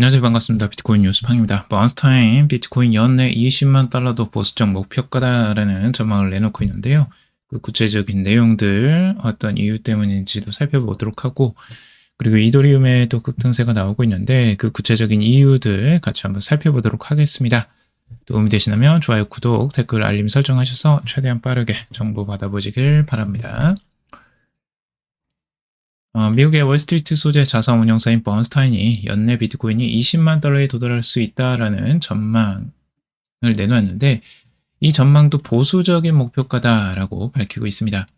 안녕하세요. 반갑습니다. 비트코인 뉴스팡입니다. 먼스타임 비트코인 연내 20만 달러도 보수적 목표가다라는 전망을 내놓고 있는데요. 그 구체적인 내용들 어떤 이유 때문인지도 살펴보도록 하고, 그리고 이더리움의 또 급등세가 나오고 있는데 그 구체적인 이유들 같이 한번 살펴보도록 하겠습니다. 도움이 되시다면 좋아요, 구독, 댓글, 알림 설정하셔서 최대한 빠르게 정보 받아보시길 바랍니다. 미국의 월스트리트 소재 자산 운용사인 번스타인이 연내 비트코인이 20만 달러에 도달할 수 있다라는 전망을 내놓았는데, 이 전망도 보수적인 목표가다라고 밝히고 있습니다.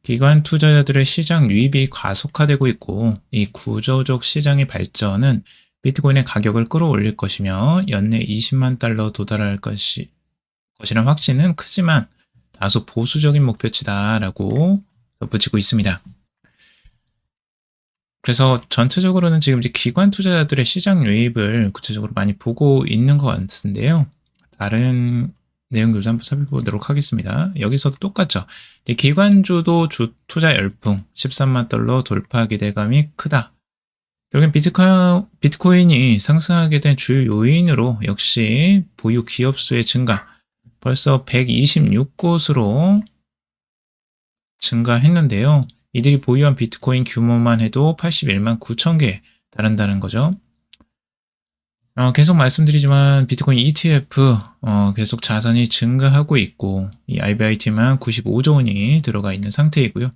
기관 투자자들의 시장 유입이 가속화되고 있고, 이 구조적 시장의 발전은 비트코인의 가격을 끌어올릴 것이며 연내 20만 달러 도달할 것이란 확신은 크지만 다소 보수적인 목표치다라고 덧붙이고 있습니다. 그래서 전체적으로는 지금 이제 기관 투자자들의 시장 유입을 구체적으로 많이 보고 있는 것 같은데요. 다른 내용들도 한번 살펴보도록 하겠습니다. 여기서도 똑같죠. 기관주도 주 투자 열풍, 13만 달러 돌파 기대감이 크다. 결국엔 비트코인이 상승하게 된 주요 요인으로 역시 보유 기업 수의 증가, 벌써 126곳으로 증가했는데요. 이들이 보유한 비트코인 규모만 해도 81만 9천 개에 달한다는 거죠. 계속 말씀드리지만 비트코인 ETF 계속 자산이 증가하고 있고, 이 IBIT만 95조 원이 들어가 있는 상태이고요.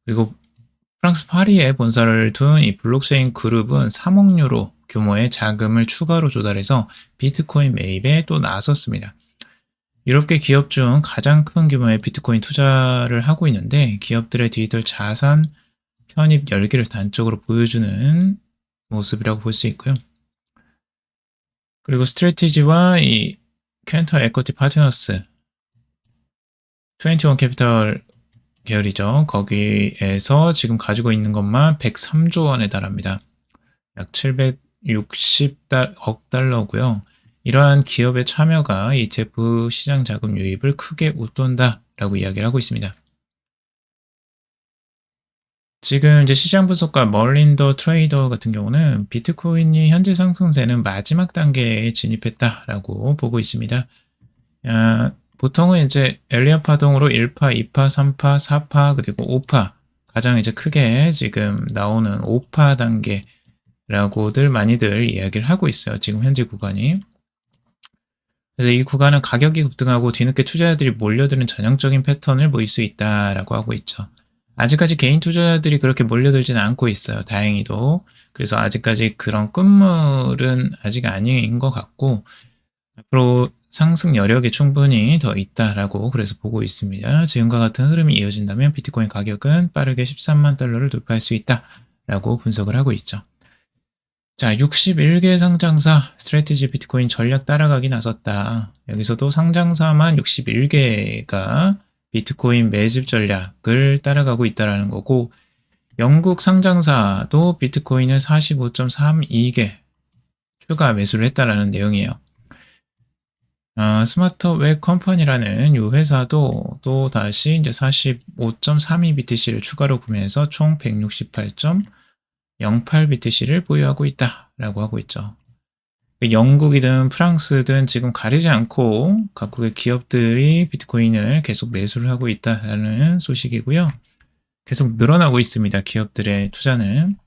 그리고 프랑스 파리에 본사를 둔 이 블록체인 그룹은 3억 유로 규모의 자금을 추가로 조달해서 비트코인 매입에 또 나섰습니다. 유럽계 기업 중 가장 큰 규모의 비트코인 투자를 하고 있는데, 기업들의 디지털 자산 편입 열기를 단적으로 보여주는 모습이라고 볼 수 있고요. 그리고 스트래티지와 이 켄터 에쿼티 파트너스, 21 캐피털 계열이죠. 거기에서 지금 가지고 있는 것만 103조 원에 달합니다. 약 760억 달러고요. 이러한 기업의 참여가 ETF 시장 자금 유입을 크게 웃돈다라고 이야기를 하고 있습니다. 지금 이제 시장 분석가 멀린더 트레이더 같은 경우는 비트코인이 현재 상승세는 마지막 단계에 진입했다라고 보고 있습니다. 보통은 이제 엘리엇 파동으로 1파, 2파, 3파, 4파, 그리고 5파, 가장 이제 크게 지금 나오는 5파 단계라고들 많이들 이야기를 하고 있어요. 지금 현재 구간이. 그래서 이 구간은 가격이 급등하고 뒤늦게 투자자들이 몰려드는 전형적인 패턴을 보일 수 있다라고 하고 있죠. 아직까지 개인 투자자들이 그렇게 몰려들지는 않고 있어요. 다행히도. 그래서 아직까지 그런 끝물은 아직 아닌 것 같고, 앞으로 상승 여력이 충분히 더 있다라고 그래서 보고 있습니다. 지금과 같은 흐름이 이어진다면 비트코인 가격은 빠르게 13만 달러를 돌파할 수 있다라고 분석을 하고 있죠. 자, 61개 상장사 스트래티지 비트코인 전략 따라가기 나섰다. 여기서도 상장사만 61개가 비트코인 매집 전략을 따라가고 있다는 거고, 영국 상장사도 비트코인을 45.32개 추가 매수를 했다라는 내용이에요. 스마트웹 컴퍼니라는 이 회사도 또 다시 이제 45.32 BTC를 추가로 구매해서 총 168.08 BTC를 보유하고 있다라고 하고 있죠. 영국이든 프랑스든 지금 가리지 않고 각국의 기업들이 비트코인을 계속 매수를 하고 있다는 소식이고요. 계속 늘어나고 있습니다. 기업들의 투자는.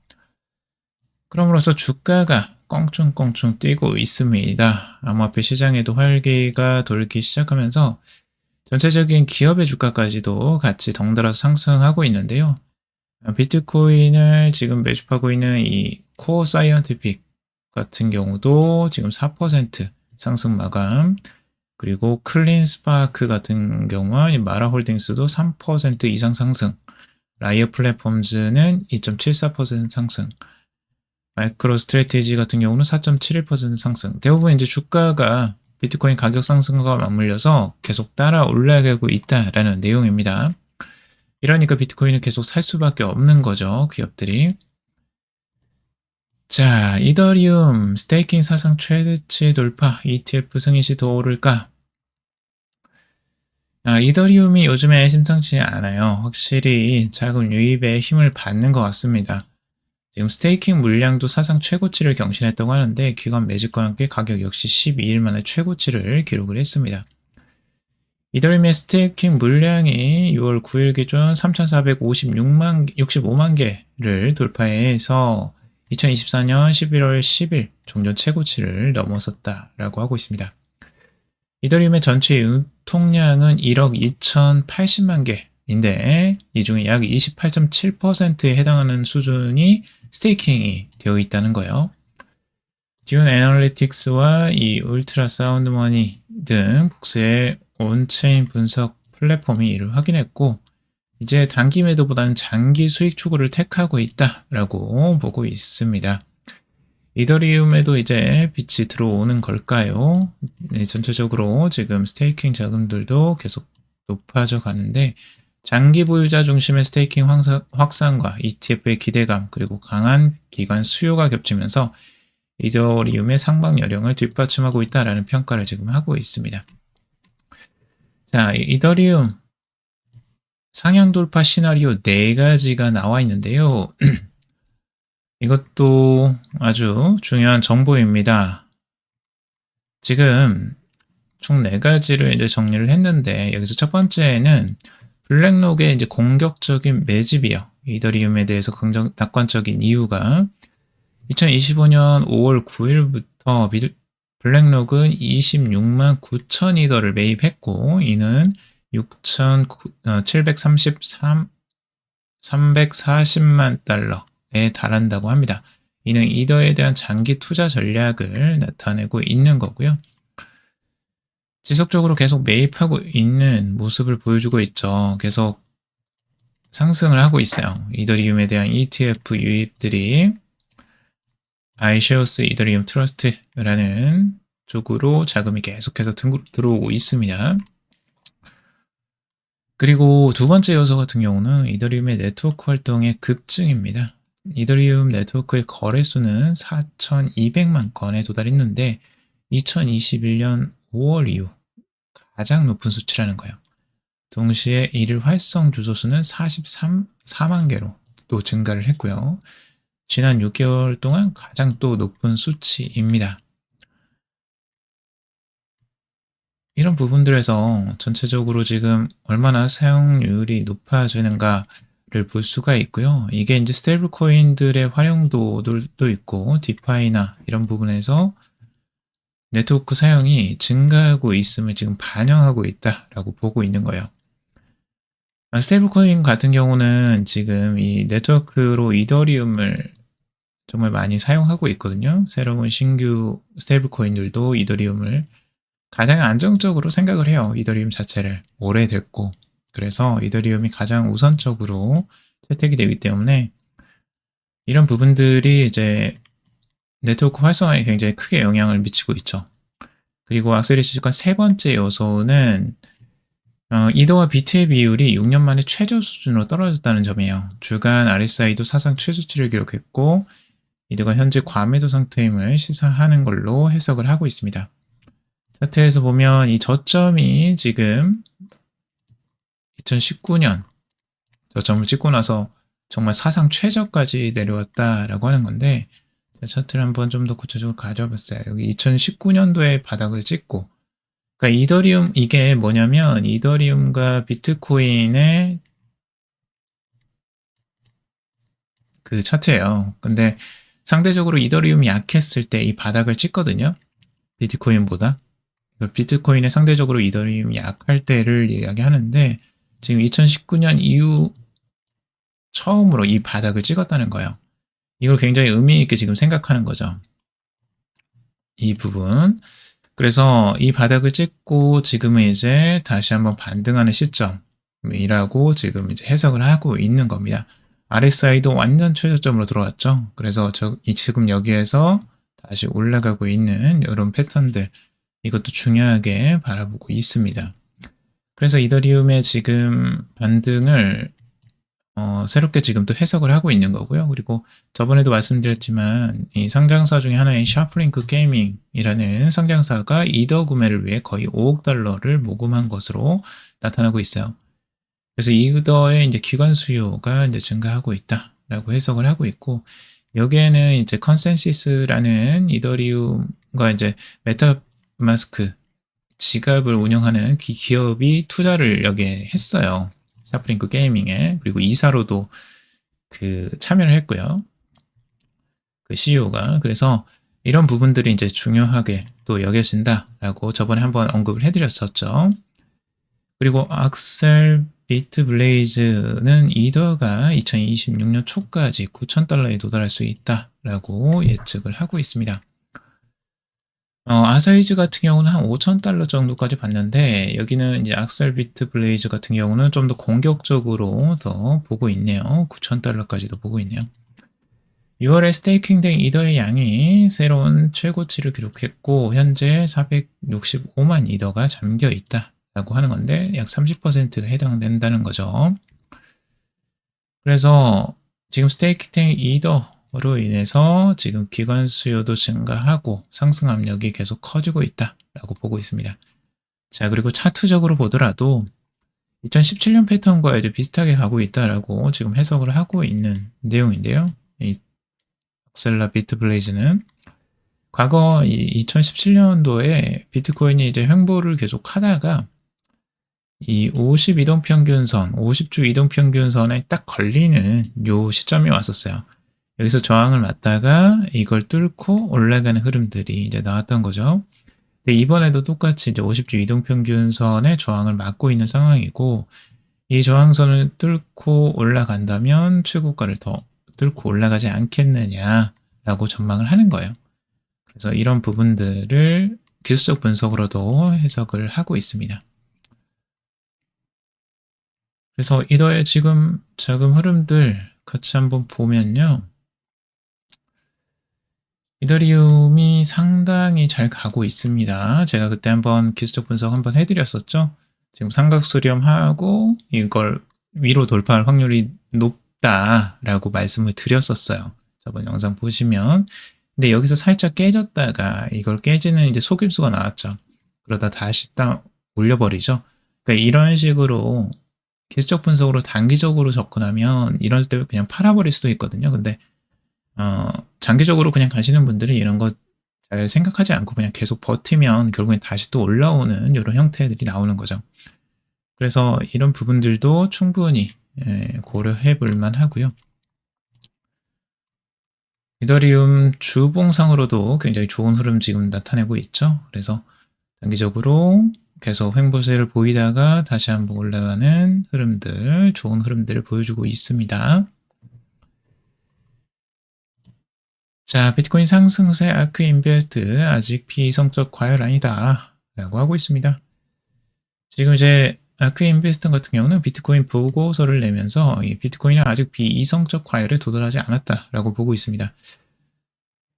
그럼으로써 주가가 껑충껑충 뛰고 있습니다. 암호화폐 시장에도 활기가 돌기 시작하면서 전체적인 기업의 주가까지도 같이 덩달아 상승하고 있는데요. 비트코인을 지금 매집하고 있는 이 코어 사이언티픽 같은 경우도 지금 4% 상승 마감, 그리고 클린 스파크 같은 경우와 마라홀딩스도 3% 이상 상승, 라이어 플랫폼즈는 2.74% 상승, 마이크로 스트래티지 같은 경우는 4.71% 상승. 대부분 이제 주가가 비트코인 가격 상승과 맞물려서 계속 따라 올라가고 있다라는 내용입니다. 이러니까 비트코인을 계속 살 수밖에 없는 거죠, 기업들이. 자, 이더리움 스테이킹 사상 최대치 돌파, ETF 승인시 더 오를까? 이더리움이 요즘에 심상치 않아요. 확실히 자금 유입에 힘을 받는 것 같습니다. 지금 스테이킹 물량도 사상 최고치를 경신했다고 하는데 기관 매집과 함께 가격 역시 12일 만에 최고치를 기록을 했습니다. 이더리움의 스테이킹 물량이 6월 9일 기준 3,465만 개를 돌파해서 2024년 11월 10일 종전 최고치를 넘어섰다라고 하고 있습니다. 이더리움의 전체 유통량은 1억 2,080만 개인데 이 중에 약 28.7%에 해당하는 수준이 스테이킹이 되어 있다는 거예요. 듀온 애널리틱스와 이 울트라 사운드 머니 등 복수의 온체인 분석 플랫폼이 이를 확인했고 이제 단기 매도보다는 장기 수익 추구를 택하고 있다라고 보고 있습니다. 이더리움에도 이제 빛이 들어오는 걸까요? 네, 전체적으로 지금 스테이킹 자금들도 계속 높아져 가는데 장기 보유자 중심의 스테이킹 확산과 ETF의 기대감 그리고 강한 기관 수요가 겹치면서 이더리움의 상방 여령을 뒷받침하고 있다라는 평가를 지금 하고 있습니다. 자, 이더리움 상향 돌파 시나리오 4가지가 나와 있는데요. 이것도 아주 중요한 정보입니다. 지금 총 4가지를 이제 정리를 했는데 여기서 첫 번째는 블랙록의 이제 공격적인 매집이요. 이더리움에 대해서 낙관적인 이유가 2025년 5월 9일부터 블랙록은 26만 9천 이더를 매입했고 이는 340만 달러에 달한다고 합니다. 이는 이더에 대한 장기 투자 전략을 나타내고 있는 거고요. 지속적으로 계속 매입하고 있는 모습을 보여주고 있죠. 계속 상승을 하고 있어요. 이더리움에 대한 ETF 유입들이 iShares 이더리움 트러스트라는 쪽으로 자금이 계속해서 들어오고 있습니다. 그리고 두 번째 요소 같은 경우는 이더리움의 네트워크 활동의 급증입니다. 이더리움 네트워크의 거래수는 4,200만 건에 도달했는데 2021년 5월 이후 가장 높은 수치라는 거예요. 동시에 일일 활성 주소수는 44만 개로 또 증가를 했고요. 지난 6개월 동안 가장 또 높은 수치입니다. 이런 부분들에서 전체적으로 지금 얼마나 사용률이 높아지는가를 볼 수가 있고요. 이게 이제 스테이블 코인들의 활용도도 있고 디파이나 이런 부분에서 네트워크 사용이 증가하고 있음을 지금 반영하고 있다라고 보고 있는 거예요. 스테이블 코인 같은 경우는 지금 이 네트워크로 이더리움을 정말 많이 사용하고 있거든요. 새로운 신규 스테이블 코인들도 이더리움을 가장 안정적으로 생각을 해요. 이더리움 자체를 오래됐고 그래서 이더리움이 가장 우선적으로 채택이 되기 때문에 이런 부분들이 이제 네트워크 활성화에 굉장히 크게 영향을 미치고 있죠. 그리고 악셀이 시작한 세 번째 요소는 이더와 비트의 비율이 6년 만에 최저 수준으로 떨어졌다는 점이에요. 주간 RSI도 사상 최저치를 기록했고 이더가 현재 과매도 상태임을 시사하는 걸로 해석을 하고 있습니다. 차트에서 보면 이 저점이 지금 2019년 저점을 찍고 나서 정말 사상 최저까지 내려왔다라고 하는 건데 차트를 한번 좀 더 구체적으로 가져와 봤어요. 여기 2019년도에 바닥을 찍고 그러니까 이더리움 이게 뭐냐면 이더리움과 비트코인의 그 차트예요. 근데 상대적으로 이더리움이 약했을 때 이 바닥을 찍거든요. 비트코인보다. 비트코인의 상대적으로 이더리움이 약할 때를 이야기하는데 지금 2019년 이후 처음으로 이 바닥을 찍었다는 거예요. 이걸 굉장히 의미 있게 지금 생각하는 거죠. 이 부분. 그래서 이 바닥을 찍고 지금은 이제 다시 한번 반등하는 시점이라고 지금 이제 해석을 하고 있는 겁니다. RSI도 완전 최저점으로 들어왔죠. 그래서 지금 여기에서 다시 올라가고 있는 이런 패턴들 이것도 중요하게 바라보고 있습니다. 그래서 이더리움의 지금 반등을 새롭게 지금 또 해석을 하고 있는 거고요. 그리고 저번에도 말씀드렸지만 이 상장사 중에 하나인 샤프링크 게이밍이라는 상장사가 이더 구매를 위해 거의 5억 달러를 모금한 것으로 나타나고 있어요. 그래서 이더의 이제 기관 수요가 이제 증가하고 있다라고 해석을 하고 있고 여기에는 이제 컨센시스라는 이더리움과 이제 메타마스크 지갑을 운영하는 기업이 투자를 여기에 했어요. 샤프링크 게이밍에. 그리고 이사로도 참여를 했고요. 그 CEO가. 그래서 이런 부분들이 이제 중요하게 또 여겨진다라고 저번에 한번 언급을 해드렸었죠. 그리고 악셀 비트 블레이즈는 이더가 2026년 초까지 9,000달러에 도달할 수 있다라고 예측을 하고 있습니다. 아사이즈 같은 경우는 한 5,000달러 정도까지 봤는데 여기는 이제 악셀 비트 블레이즈 같은 경우는 좀 더 공격적으로 더 보고 있네요. 9,000달러까지도 보고 있네요. 6월에 스테이킹된 이더의 양이 새로운 최고치를 기록했고 현재 465만 이더가 잠겨 있다라고 하는 건데 약 30%가 해당된다는 거죠. 그래서 지금 스테이킹된 이더로 인해서 지금 기관 수요도 증가하고 상승 압력이 계속 커지고 있다라고 보고 있습니다. 자, 그리고 차트적으로 보더라도 2017년 패턴과 이제 비슷하게 가고 있다라고 지금 해석을 하고 있는 내용인데요. 이 악셀라 비트 블레이즈는 과거 2017년도에 비트코인이 이제 횡보를 계속 하다가 이 50 이동평균선, 50주 이동평균선에 딱 걸리는 요 시점이 왔었어요. 여기서 저항을 맞다가 이걸 뚫고 올라가는 흐름들이 이제 나왔던 거죠. 근데 이번에도 똑같이 이제 50주 이동평균선에 저항을 맞고 있는 상황이고 이 저항선을 뚫고 올라간다면 최고가를 더 뚫고 올라가지 않겠느냐라고 전망을 하는 거예요. 그래서 이런 부분들을 기술적 분석으로도 해석을 하고 있습니다. 그래서 이더의 지금 자금 흐름들 같이 한번 보면요. 이더리움이 상당히 잘 가고 있습니다. 제가 그때 한번 기술적 분석 한번 해드렸었죠. 지금 삼각 수렴하고 이걸 위로 돌파할 확률이 높다라고 말씀을 드렸었어요. 저번 영상 보시면. 근데 여기서 살짝 깨졌다가 이걸 깨지는 이제 속임수가 나왔죠. 그러다 다시 딱 올려버리죠. 그러니까 이런 식으로 기술적 분석으로 단기적으로 접근하면 이럴 때 그냥 팔아버릴 수도 있거든요. 근데 장기적으로 그냥 가시는 분들은 이런 거 잘 생각하지 않고 그냥 계속 버티면 결국엔 다시 또 올라오는 이런 형태들이 나오는 거죠. 그래서 이런 부분들도 충분히 고려해 볼 만하고요. 이더리움 주봉상으로도 굉장히 좋은 흐름 지금 나타내고 있죠. 그래서 단기적으로 계속 횡보세를 보이다가 다시 한번 올라가는 흐름들, 좋은 흐름들을 보여주고 있습니다. 자, 비트코인 상승세 아크 인베스트 아직 비이성적 과열 아니다 라고 하고 있습니다. 지금 이제 아크 인베스트 같은 경우는 비트코인 보고서를 내면서 이 비트코인은 아직 비이성적 과열에 도달하지 않았다라고 보고 있습니다.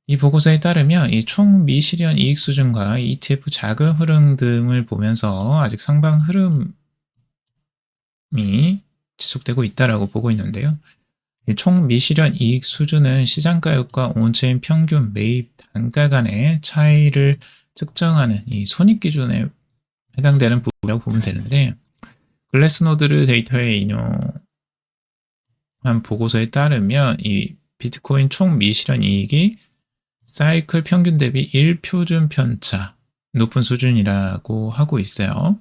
이 보고서에 따르면 이 총 미실현 이익 수준과 ETF 자금 흐름 등을 보면서 아직 상방 흐름이 지속되고 있다라고 보고 있는데요. 총 미실현 이익 수준은 시장가격과 온체인 평균 매입 단가 간의 차이를 측정하는 이 손익 기준에 해당되는 부분이라고 보면 되는데 글래스노드 데이터에 인용한 보고서에 따르면 이 비트코인 총 미실현 이익이 사이클 평균 대비 1표준 편차 높은 수준이라고 하고 있어요.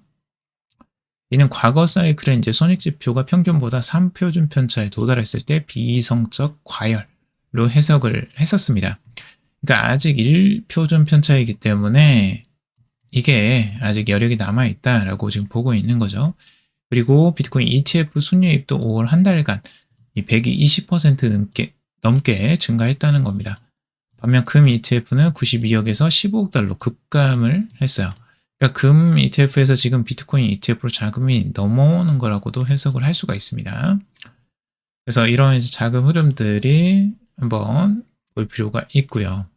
이는 과거 사이클의 이제 손익지표가 평균보다 3표준 편차에 도달했을 때 비이성적 과열로 해석을 했었습니다. 그러니까 아직 1표준 편차이기 때문에 이게 아직 여력이 남아있다라고 지금 보고 있는 거죠. 그리고 비트코인 ETF 순유입도 5월 한 달간 이 120% 넘게 증가했다는 겁니다. 반면 금 ETF는 92억에서 15억 달러 급감을 했어요. 그러니까 금 ETF에서 지금 비트코인 ETF로 자금이 넘어오는 거라고도 해석을 할 수가 있습니다. 그래서 이런 자금 흐름들이 한번 볼 필요가 있고요.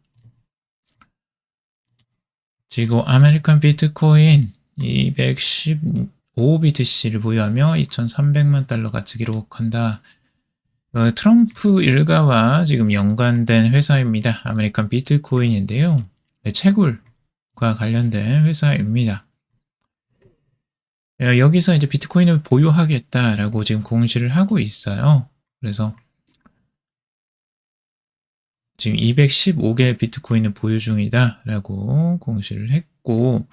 지금 아메리칸 비트코인 215BTC를 보유하며 2,300만 달러 가치 기록한다. 트럼프 일가와 지금 연관된 회사입니다. 아메리칸 비트코인인데요. 채굴과 관련된 회사입니다. 여기서 이제 비트코인을 보유하겠다라고 지금 공시를 하고 있어요. 그래서 지금 215개 비트코인을 보유 중이다라고 공시를 했고,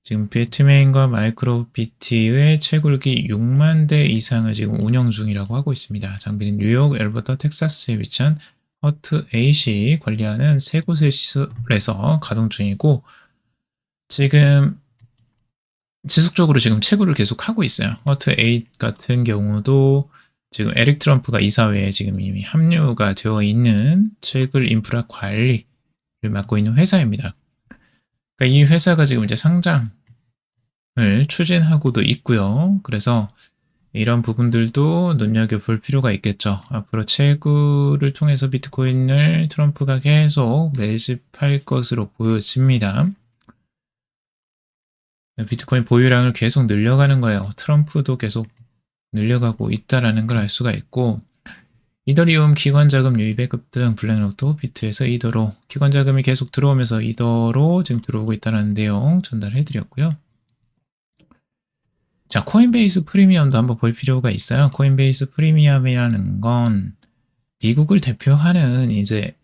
지금 비트메인과 마이크로비티의 채굴기 6만 대 이상을 지금 운영 중이라고 하고 있습니다. 장비는 뉴욕, 엘버타, 텍사스에 위치한 허트 8이 관리하는 세 곳의 시설에서 가동 중이고, 지금 지속적으로 지금 채굴을 계속 하고 있어요. 허트 8 같은 경우도 지금 에릭 트럼프가 이사회에 지금 이미 합류가 되어 있는 채굴 인프라 관리를 맡고 있는 회사입니다. 그러니까 이 회사가 지금 이제 상장을 추진하고도 있고요. 그래서 이런 부분들도 눈여겨볼 필요가 있겠죠. 앞으로 채굴을 통해서 비트코인을 트럼프가 계속 매집할 것으로 보여집니다. 비트코인 보유량을 계속 늘려가는 거예요. 트럼프도 계속 늘려가고 있다라는 걸 알 수가 있고, 이더리움 기관자금 유입배급 등 블랙록도 비트에서 이더로 기관자금이 계속 들어오면서 이더로 지금 들어오고 있다는 내용 전달해드렸고요. 자, 코인베이스 프리미엄도 한번 볼 필요가 있어요. 코인베이스 프리미엄이라는 건 미국을 대표하는 이제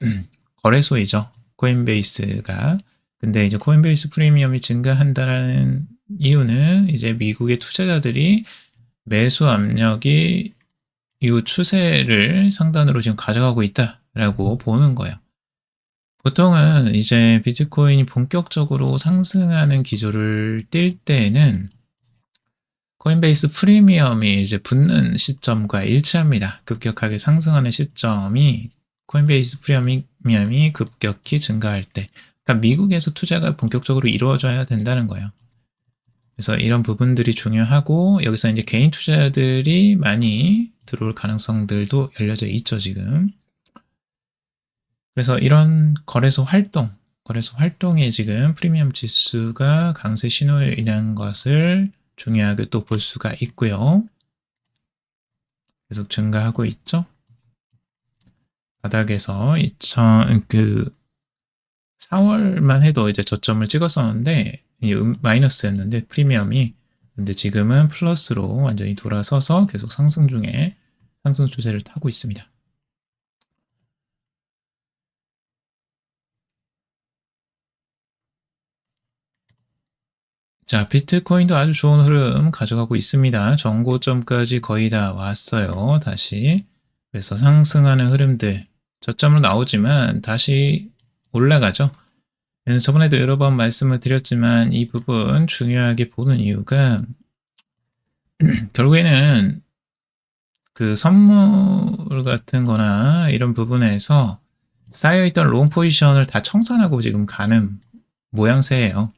거래소이죠. 코인베이스가. 근데 이제 코인베이스 프리미엄이 증가한다는 이유는 이제 미국의 투자자들이 매수 압력이 이 추세를 상단으로 지금 가져가고 있다라고 보는 거예요. 보통은 이제 비트코인이 본격적으로 상승하는 기조를 띌 때에는 코인베이스 프리미엄이 이제 붙는 시점과 일치합니다. 급격하게 상승하는 시점이 코인베이스 프리미엄이 급격히 증가할 때, 그러니까 미국에서 투자가 본격적으로 이루어져야 된다는 거예요. 그래서 이런 부분들이 중요하고, 여기서 이제 개인 투자자들이 많이 들어올 가능성들도 열려져 있죠, 지금. 그래서 이런 거래소 활동에 지금 프리미엄 지수가 강세 신호이라는 것을 중요하게 또 볼 수가 있고요. 계속 증가하고 있죠. 바닥에서 4월만 해도 이제 저점을 찍었었는데 마이너스였는데 프리미엄이, 근데 지금은 플러스로 완전히 돌아서서 계속 상승 중에 상승 추세를 타고 있습니다. 자, 비트코인도 아주 좋은 흐름 가져가고 있습니다. 전고점까지 거의 다 왔어요. 다시. 그래서 상승하는 흐름들, 저점으로 나오지만 다시 올라가죠. 그래서 저번에도 여러 번 말씀을 드렸지만 이 부분 중요하게 보는 이유가 결국에는 그 선물 같은 거나 이런 부분에서 쌓여있던 롱 포지션을 다 청산하고 지금 가는 모양새예요.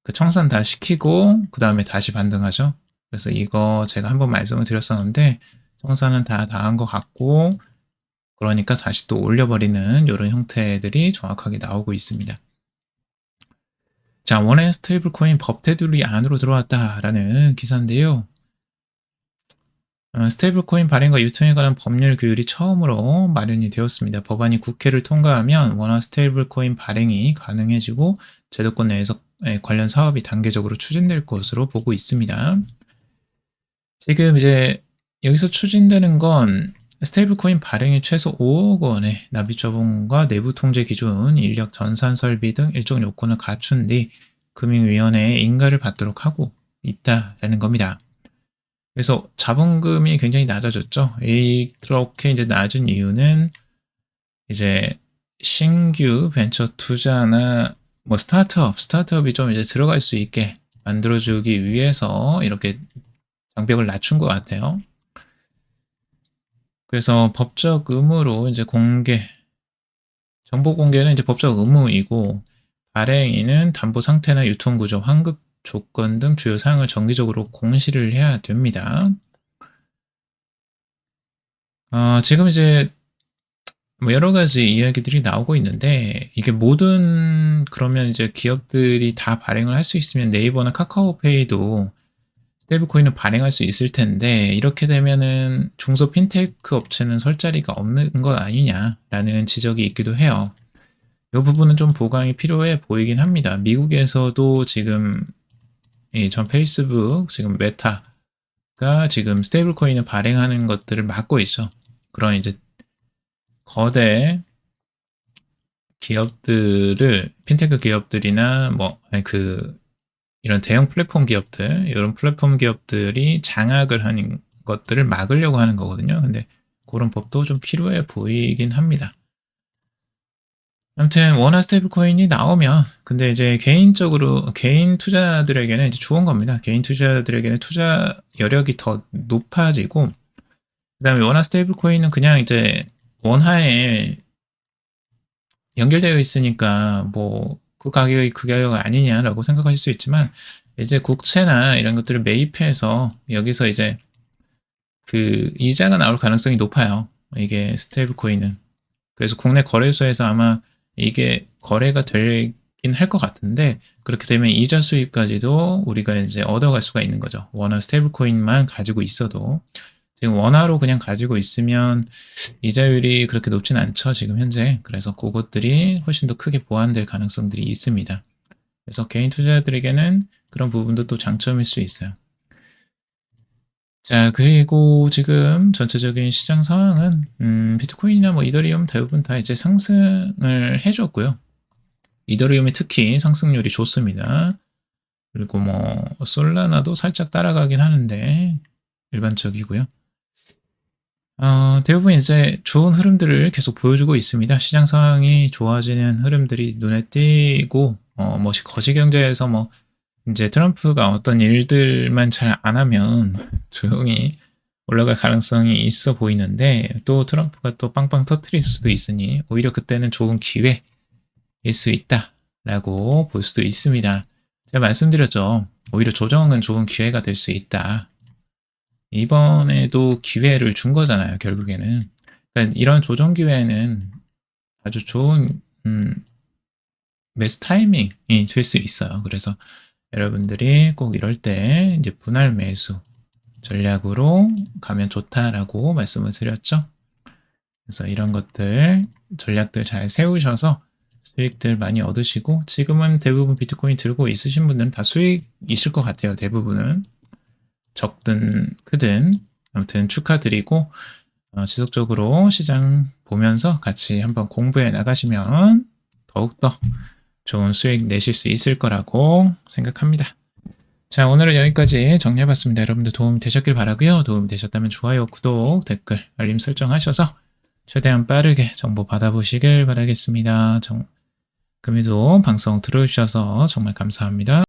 그 청산 다 시키고 그 다음에 다시 반등하죠. 그래서 이거 제가 한번 말씀을 드렸었는데 청산은 다 한 것 같고, 그러니까 다시 또 올려버리는 이런 형태들이 정확하게 나오고 있습니다. 자, 원앤 스테이블 코인 법 테두리 안으로 들어왔다라는 기사인데요. 스테이블 코인 발행과 유통에 관한 법률 규율이 처음으로 마련이 되었습니다. 법안이 국회를 통과하면 원화 스테이블 코인 발행이 가능해지고 제도권 내에서 관련 사업이 단계적으로 추진될 것으로 보고 있습니다. 지금 이제 여기서 추진되는 건 스테이블 코인 발행이 최소 5억 원의 납입 처분과 내부 통제 기준, 인력 전산 설비 등 일정 요건을 갖춘 뒤 금융위원회에 인가를 받도록 하고 있다라는 겁니다. 그래서 자본금이 굉장히 낮아졌죠. 이렇게 이제 낮은 이유는 이제 신규 벤처 투자나 뭐 스타트업이 좀 이제 들어갈 수 있게 만들어주기 위해서 이렇게 장벽을 낮춘 것 같아요. 그래서 법적 의무로 이제 정보 공개는 이제 법적 의무이고, 발행인은 담보 상태나 유통 구조, 환급 조건 등 주요 사항을 정기적으로 공시를 해야 됩니다. 지금 이제 뭐 여러 가지 이야기들이 나오고 있는데, 이게 모든 그러면 이제 기업들이 다 발행을 할 수 있으면 네이버나 카카오페이도 스테이블 코인을 발행할 수 있을 텐데, 이렇게 되면은 중소 핀테크 업체는 설 자리가 없는 것 아니냐라는 지적이 있기도 해요. 이 부분은 좀 보강이 필요해 보이긴 합니다. 미국에서도 지금 전 페이스북, 지금 메타가 지금 스테이블 코인을 발행하는 것들을 막고 있죠. 그런 이제 거대 기업들을 핀테크 기업들이나 이런 대형 플랫폼 기업들, 이런 플랫폼 기업들이 장악을 하는 것들을 막으려고 하는 거거든요. 근데 그런 법도 좀 필요해 보이긴 합니다. 아무튼 원화 스테이블 코인이 나오면 근데 이제 개인적으로 개인 투자들에게는 이제 좋은 겁니다. 개인 투자들에게는 투자 여력이 더 높아지고 그다음에 원화 스테이블 코인은 그냥 이제 원화에 연결되어 있으니까 뭐 그 가격이 그 가격 아니냐라고 생각하실 수 있지만 이제 국채나 이런 것들을 매입해서 여기서 이제 그 이자가 나올 가능성이 높아요. 이게 스테이블 코인은. 그래서 국내 거래소에서 아마 이게 거래가 되긴 할 것 같은데 그렇게 되면 이자 수입까지도 우리가 이제 얻어갈 수가 있는 거죠. 원화 스테이블 코인만 가지고 있어도 지금 원화로 그냥 가지고 있으면 이자율이 그렇게 높진 않죠. 지금 현재. 그래서 그것들이 훨씬 더 크게 보완될 가능성들이 있습니다. 그래서 개인 투자자들에게는 그런 부분도 또 장점일 수 있어요. 자, 그리고 지금 전체적인 시장 상황은 비트코인이나 뭐 이더리움 대부분 다 이제 상승을 해줬고요. 이더리움이 특히 상승률이 좋습니다. 그리고 뭐 솔라나도 살짝 따라가긴 하는데 일반적이고요. 대부분 이제 좋은 흐름들을 계속 보여주고 있습니다. 시장 상황이 좋아지는 흐름들이 눈에 띄고 뭐 거시 경제에서 뭐 이제 트럼프가 어떤 일들만 잘 안 하면 조용히 올라갈 가능성이 있어 보이는데 또 트럼프가 또 빵빵 터트릴 수도 있으니 오히려 그때는 좋은 기회일 수 있다라고 볼 수도 있습니다. 제가 말씀드렸죠. 오히려 조정은 좋은 기회가 될 수 있다. 이번에도 기회를 준 거잖아요, 결국에는. 그러니까 이런 조정 기회는 아주 좋은 매수 타이밍이 될 수 있어요. 그래서 여러분들이 꼭 이럴 때 이제 분할 매수 전략으로 가면 좋다라고 말씀을 드렸죠. 그래서 이런 것들 전략들 잘 세우셔서 수익들 많이 얻으시고 지금은 대부분 비트코인 들고 있으신 분들은 다 수익 있을 것 같아요. 대부분은 적든 크든 아무튼 축하드리고 지속적으로 시장 보면서 같이 한번 공부해 나가시면 더욱더 좋은 수익 내실 수 있을 거라고 생각합니다. 자, 오늘은 여기까지 정리해봤습니다. 여러분들 도움이 되셨길 바라고요. 도움이 되셨다면 좋아요, 구독, 댓글, 알림 설정하셔서 최대한 빠르게 정보 받아보시길 바라겠습니다. 금일도 방송 들어주셔서 정말 감사합니다.